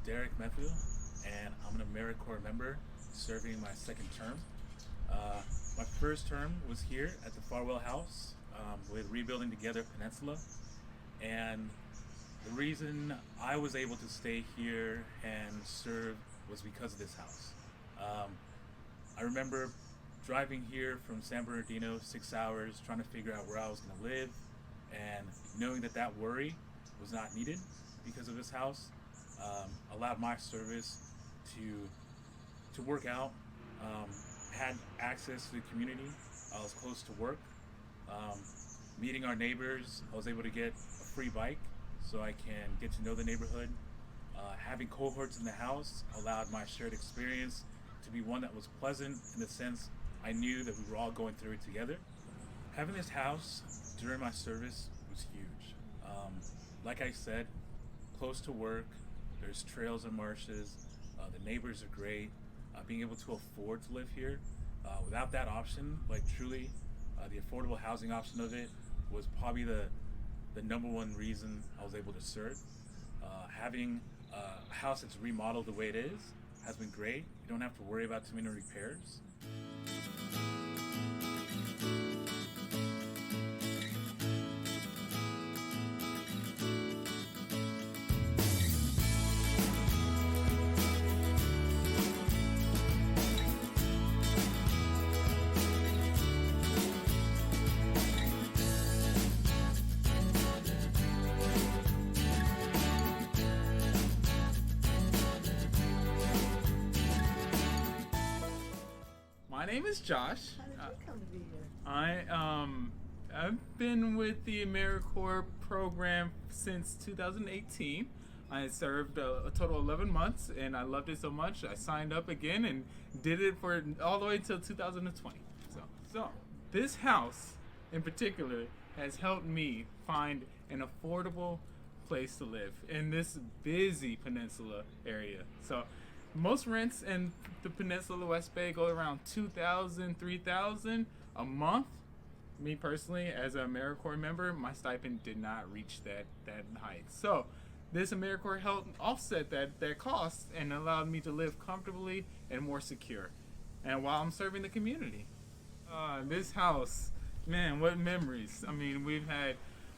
Derek Methu, and I'm an AmeriCorps member serving my second term. My first term was here at the Farwell house with Rebuilding Together Peninsula, and the reason I was able to stay here and serve was because of this house. I remember driving here from San Bernardino 6 hours trying to figure out where I was going to live, and knowing that worry was not needed because of this house allowed my service to work out. Had access to the community. I was close to work. Meeting our neighbors, I was able to get a free bike so I can get to know the neighborhood. Having cohorts in the house allowed my shared experience to be one that was pleasant in the sense I knew that we were all going through it together. Having this house during my service was huge. Like I said, close to work, there's trails and marshes, the neighbors are great. Being able to afford to live here, without that option, like truly, the affordable housing option of it was probably the number one reason I was able to serve. Having a house that's remodeled the way it is has been great. You don't have to worry about too many repairs. My name is Josh. How did you come to be here? I've been with the AmeriCorps program since 2018. I served a total of 11 months, and I loved it so much I signed up again and did it for all the way until 2020. So this house in particular has helped me find an affordable place to live in this busy Peninsula area. So most rents in the Peninsula West Bay go around $2,000, $3,000 a month. Me personally, as an AmeriCorps member, my stipend did not reach that height. So this AmeriCorps helped offset that cost and allowed me to live comfortably and more secure, and while I'm serving the community. This house, man, what memories. I mean, we've had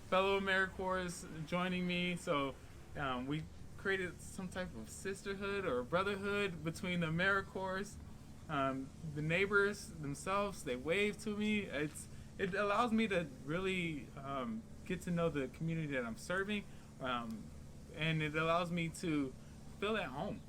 fellow AmeriCorps joining me, so we created some type of sisterhood or brotherhood between the AmeriCorps. The neighbors themselves, they wave to me. It allows me to really get to know the community that I'm serving, and it allows me to feel at home.